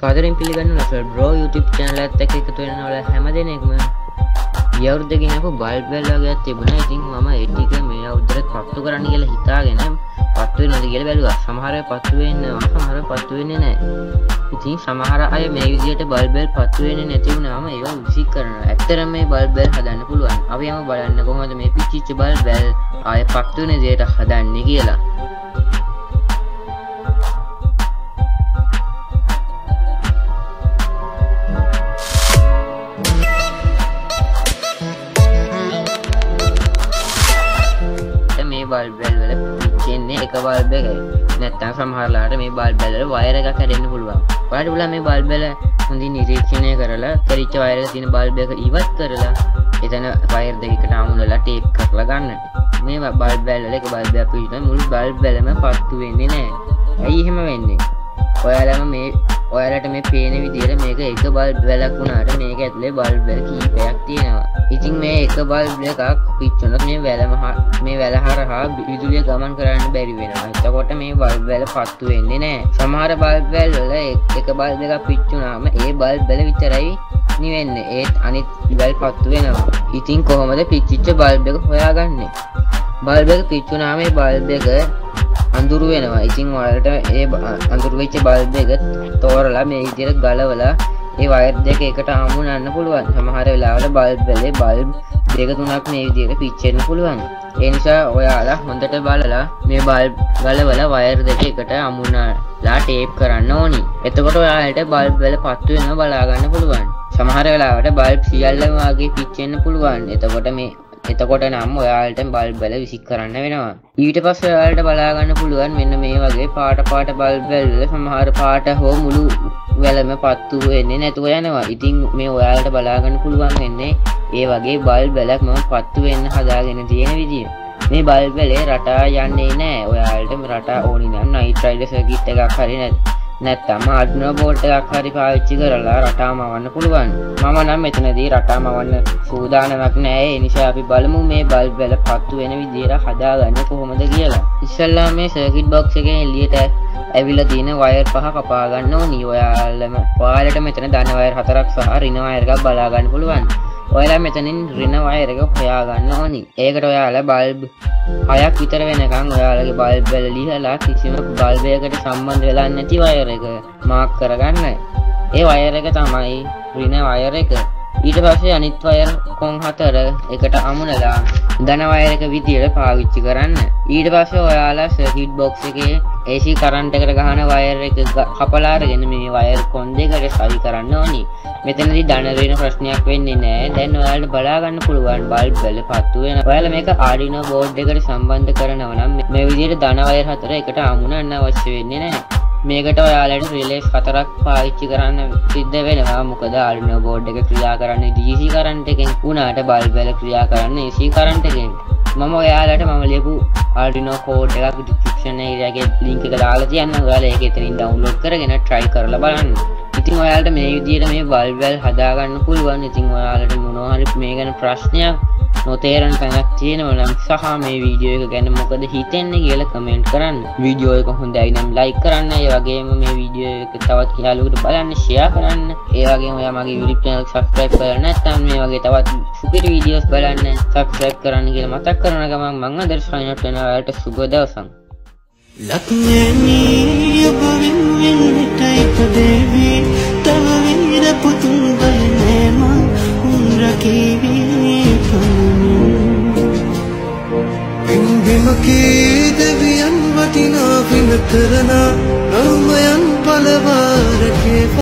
සාදරයෙන් පිළිගන්න ලසල් bro YouTube channel එකත් එක්ක එකතු වෙන ඔයාලා හැම දෙනෙක්ම ගිය අවුරුද්දේ අපු බල්බ් බෙල් වගේක් තිබුණා. ඉතින් මම ඒ ටික මේ අවුරුද්දට පත්තු කරන්න කියලා හිතාගෙන පත්තු වෙනවද කියලා බැලුවා. සමහර අය පත්තු වෙනවා, සමහර අය පත්තු වෙන්නේ නැහැ. ඉතින් සමහර අය මේ විදිහට බල්බ් බෙල් පත්තු වෙන්නේ නැති වුණාම ඒවා විසික් කරනවා. ඇත්තටම මේ බල්බ් බෙල් හදන්න පුළුවන්. අපි යමු බලන්න කොහොමද මේ පිච්චිච්ච බල්බ් බෙල් ආයෙ පත්තු වෙන විදිහට හදන්නේ කියලා. බල්බ් බෙල් වල පිච්චෙන්නේ එක බල්බ් එකයි. නැත්නම් සමහරලාට මේ බල්බ් බෙල් වල වයර් එකක් හැදෙන්න පුළුවන්. ඔයාලට පුළුවන් මේ බල්බ් බෙල් හොඳින් නිරීක්ෂණය කරලා කරිච්ච වයර් එක තියෙන බල්බ් එක ඉවත් කරලා එතන වයර් දෙකකට අමුණලා ටේප් කරලා ගන්න. මේ බල්බ් බෙල් වල එක බල්බ් එකක් පිච්චුනොත් මුළු බල්බ් බෙලම පත්තු වෙන්නේ නැහැ. ඇයි එහෙම වෙන්නේ? ඔයාලට මේ පේන විදිහට මේක එක බල්බ් බෙලක් වුණාට මේක ඇතුලේ බල්බ් බෙල් කීපයක් තියෙනවා. ඉතින් මේ එක බල්බ් එකක් පිච්චුනොත් මේ වැල හරහා විදුලිය ගමන් කරන්න බැරි වෙනවා. එතකොට මේ බල්බ් බෙල පත්තු වෙන්නේ නැහැ. සමහර බල්බ් බෙල් වල එක බල්බ් එකක් පිච්චුනාම ඒ බල්බ් බෙල විතරයි නිවෙන්නේ. ඒත් අනිත් බල්බ් පත්තු වෙනවා. ඉතින් කොහොමද පිච්චිච්ච බල්බ් එක හොයාගන්නේ? බල්බ් එක පිච්චුනාම මේ බල්බ් එක අඳුරු වෙනවා. ඉතින් ඔයාලට ඒ අඳුරු වෙච්ච බල්බ් එක තෝරලා මේ විදිහට ගලවලා ඒ වයර් දෙක එකට අමුණන්න පුළුවන්. සමහර වෙලාවල බල්බ් වලේ බල්බ් දෙක තුනක් මේ විදිහට පිච්චෙන්න පුළුවන්. ඒ නිසා ඔයාලා හොඳට බලලා මේ බල්බ් ගලවලා වයර් දෙක එකට අමුණලා ටේප් කරන්න ඕනි. එතකොට ඔයාලට බල්බ් වල පත්තු වෙනව බලා ගන්න පුළුවන්. සමහර වෙලාවට බල්බ් සියල්ලම වගේ පිච්චෙන්න පුළුවන්. එතකොට නම් ඔයාලට බල්බ් වල විසික් කරන්න වෙනවා. ඊට පස්සේ ඔයාලට බලා ගන්න පුළුවන් මෙන්න මේ වගේ පාට බල්බ් වල සමහර පාට හෝ මුළු වැලම පත්තු වෙන්නේ නැතුව යනවා. ඉතින් මේ ඔයාලට බලා ගන්න පුළුවන් වෙන්නේ ඒ වගේ බල්බ් වලක් මම පත්තු වෙන්න හදාගෙන තියෙන විදිය. මේ බල්බ් වලේ රටා යන්නේ නැහැ. ඔයාලට රටා ඕනි නම් නයිට්‍රයිඩ් සර්කිට් එකක් හරි නැත්නම් ආඩ්නෝ බෝඩ් එකක් හරි පාවිච්චි කරලා රටා මවන්න පුළුවන්. මම නම් මෙතනදී රටා මවන්න සූදානමක් නැහැ. ඒ නිසා අපි බලමු මේ බල්බ් වල පත්තු වෙන විදිහට හදාගන්නේ කොහොමද කියලා. ඉස්සල්ලා මේ සර්කිට් බොක්ස් එකේ එළියට ඇවිල්ලා තියෙන වයර් පහ කපා ගන්න ඕනි. ඔයාලට මෙතන ධන වයර් 4ක් සහ ඍණ වයර් එකක් බලා ගන්න පුළුවන්. ඔයාලා මෙතනින් ඍණ වයර් එක හොයා ගන්න ඕනි. ඒකට ඔයාලා බල්බ් 6ක් විතර වෙනකන් ඔයාලගේ බල්බ් වල ලිහලා කිසිම බල්බ් එකකට සම්බන්ධ වෙලා නැති වයර් එක මාක් කරගන්න. ඒ වයර් එක තමයි ඍණ වයර් එක. ඊට පස්සේ අනිත් වයර් කොන් 4 එකට අමුණලා ධන වයර් එක විදියට පාවිච්චි කරන්න. ඊට පස්සේ ඔයාලා සර්කිට් බොක්ස් එකේ AC කරන්ට් එකට ගහන වයර් එක කපලා අරගෙන මේ වයර් කොන් දෙකට සවි කරන්න ඕනි. මෙතනදී ධන ඍණ ප්‍රශ්නයක් වෙන්නේ නැහැ. දැන් ඔයාලට බලා ගන්න පුළුවන් බල්බ් වල පත්තු වෙන. ඔයාලා මේක ආඩිනෝ බෝඩ් එකට සම්බන්ධ කරනවා නම් මේ විදියට ධන වයර් 4 එකට අමුණන්න අවශ්‍ය වෙන්නේ නැහැ. මේකට ඔයාලට රිලේස් 4ක් පාවිච්චි කරන්න සිද්ධ වෙනවා. මොකද ආඩිනෝ බෝඩ් එක ක්‍රියා කරන්නේ DC කරන්ට් එකෙන් වුණාට බල්බ් වල ක්‍රියා කරන්නේ AC කරන්ට් එකෙන්. මම ඔයාලට ලියපු ආඩිනෝ කෝඩ් එකක් ඩිස්ක්‍රිප්ෂන් එකේ ලින්ක් එක දාලා තියන්නම්. ඔයාලා ඒක එතනින් ඩවුන්ලෝඩ් කරගෙන try කරලා බලන්න. ඉතින් ඔයාලට මේ විදිහට මේ බල්බ් වල හදා ගන්න පුළුවන්. ඉතින් ඔයාලට මොනවා හරි මේ ගැන ප්‍රශ්නයක් නොතේරෙන තැනක් තියෙනවා නම් සහ මේ වීඩියෝ එක ගැන මොකද හිතෙන්නේ කියලා කමෙන්ට් කරන්න. වීඩියෝ එක හොඳයි නම් ලයික් කරන්න. ඒ වගේම මේ වීඩියෝ එක තවත් යාළුවෙකුට බලන්න ෂෙයා කරන්න. ඒ වගේම ඔයා මගේ YouTube channel එක subscribe කරලා නැත්නම් මේ වගේ තවත් සුපිරි වීඩියෝස් බලන්න subscribe කරන්න කියලා මතක් කරන ගමන් මම අද sign out වෙනවා. ඔයාලට සුබ දවසක්. ලක්ෂණී ඔබ වින්වින්ටයි පදේවි තව වීර පුතුන් බලනේ මං රකීවි බිම්බිමකී දෙවියන් වටිනා පින කරනා නරුමයන් පලවාරකේ